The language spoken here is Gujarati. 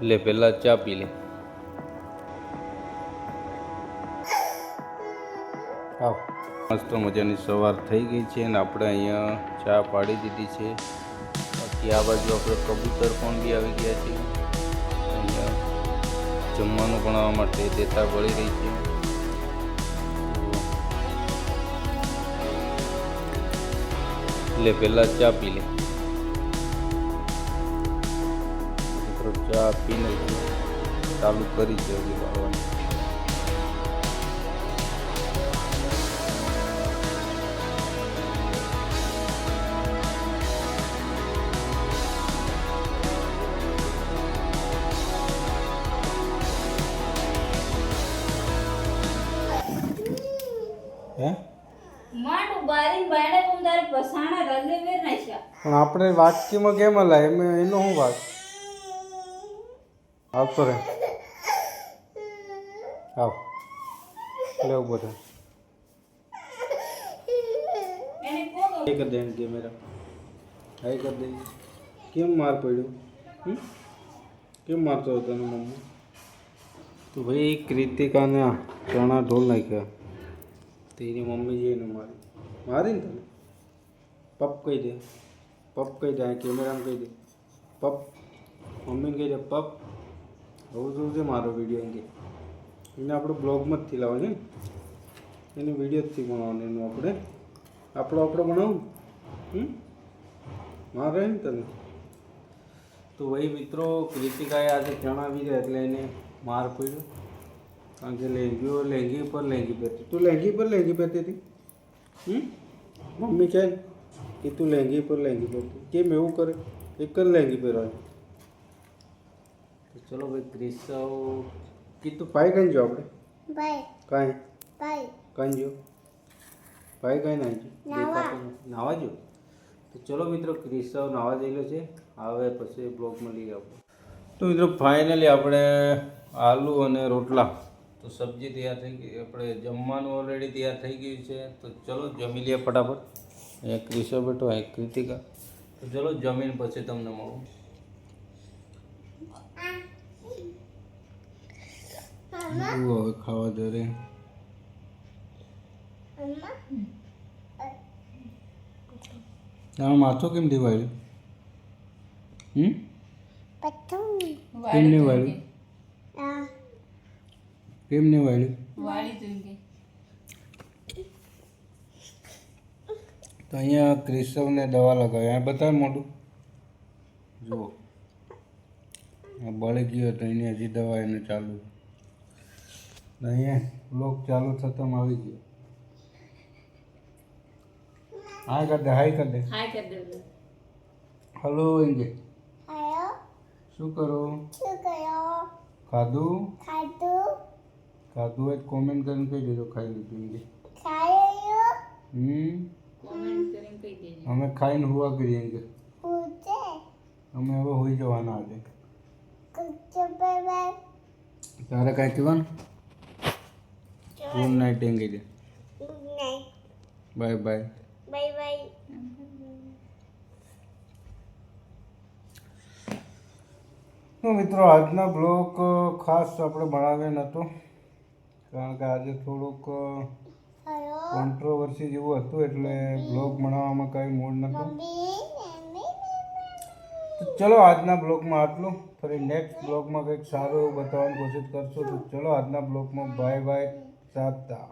લે પહેલાં ચા પી લે. આવ. મસ્ત મજાની સવાર થઈ ગઈ છે અને આપણે અહીંયા ચા પાડી દીધી છે. બાકી આ બાજુ આપણે કબૂતર પણ બી આવી ગયા છે. અહીંયા જમવાનું બનાવવા માટે દેતા વળી રહી છે. લે પહેલાં ચા પી લે. ચા પીને ચાલુ કરી છે હજી વાળવાની. હે માટું બારીન બાયણે કુંદારે પસાણા રલે વેર નાખ્યા. પણ આપણે વાટકીમાં કેમ હલાય એનો શું વાત આવતો રે. આવ લેવું બધા એને કોક હાઈ કરી દે એમ કેમેરા હાઈ કરી દે. કેમ માર પડ્યો? કેમ મારતો હતો તને મમ્મી? તો ભાઈ કૃતિકાને ચણા ઢોલ નાખ્યા તો એની મમ્મી જઈને મારી ને તને પપ કહી દે. પપ કહી દે. કેમેરામાં કહી દે પપ. મમ્મીને કહી દે પપ. આવું જોવું છે મારો વિડીયો એમ કે એને આપણે બ્લોગમાં જ થી લાવવાનો છે ને એની વિડીયો જ થી બનાવવાનું એનું આપણે બનાવું મારે ને તને. તો ભાઈ મિત્રો કૃતિકાએ આજે ચણા વીર્યા એટલે એને માર પડ્યો કારણ કે લેંગી પર લેંગી પહેરતી. તું લેંગી પર લેંગી પહેરતી હતી. મમ્મી કહે કે તું લેંગી પર લેંગી પહેરતી. કેમ એવું કરે? એક જ લેંગી પહેરવાની. તો ચલો ભાઈ ક્રિસવ કીધું ભાઈ કઈ જો આપણે ભાઈ કાંઈ ભાઈ કઈ જો ભાઈ કઈ નાવા જો. તો ચલો મિત્રો ક્રિસવ નાવા જયેલો છે. હવે પછી બ્લોગમાં લઈ આપણે. તો મિત્રો ફાઇનલી આપણે આલુ અને રોટલા તો સબ્જી તૈયાર થઈ ગઈ. આપણે જમવાનું ઓલરેડી તૈયાર થઈ ગયું છે. તો ચલો જમી લઈએ ફટાફટ. અહીંયા ક્રિસવ બેઠો અહીંયા કૃતિકા. તો ચલો જમીન પછી તમને મળું. હવે ખાવા જરે તારું માથું કેમ દિવાળ્યું? કેમ નહીં વાળ્યું? કેમ નહીં વાળ્યું? તો અહીંયા ક્રિસ્ટવને દવા લગાવી. અહીંયા બતાવે મોઢું જુઓ આ બળી ગયો તો એની હજી દવા એને ચાલુ. અહીંયા બ્લોક ચાલુ થતાં આવી ગયો. હાય કર દે. હાય કર દે. હાય કર દે. હલો એંગે આયો શું કરો? શું કયો? ખાધું? ખાધું હોય તો કોમેન્ટ કરીને કહી દેજો ખાઈ લીધું એંગે. ખાયો કોમેન્ટ કરીને કહી દેજો. અમે ખાઈને હુવા કરીએ એંગે. પૂછે અમે હવે હોઈ જવાના આજે. કુછ બાય તારે કાંઈ કહેવાનું? ગુડ નાઇટ એંગે દે. Good night bye bye. Bye bye. તો મિત્રો આજનો બ્લોગ ખાસ આપણે બનાવ્યો નહોતો કારણ કે આજે થોડુંક આયો કોન્ટ્રોવર્સી જેવું હતું એટલે બ્લોગ બનાવવામાં કાંઈ મૂડ નહોતો. મમ્મી તો ચલો આજના બ્લોગમાં આટલું. ફરી નેક્સ્ટ બ્લોગમાં કંઈક સારું એવું બતાવવાની કોશિશ કરશું. તો ચલો આજના બ્લોગમાં બાય બાય. ટાટા.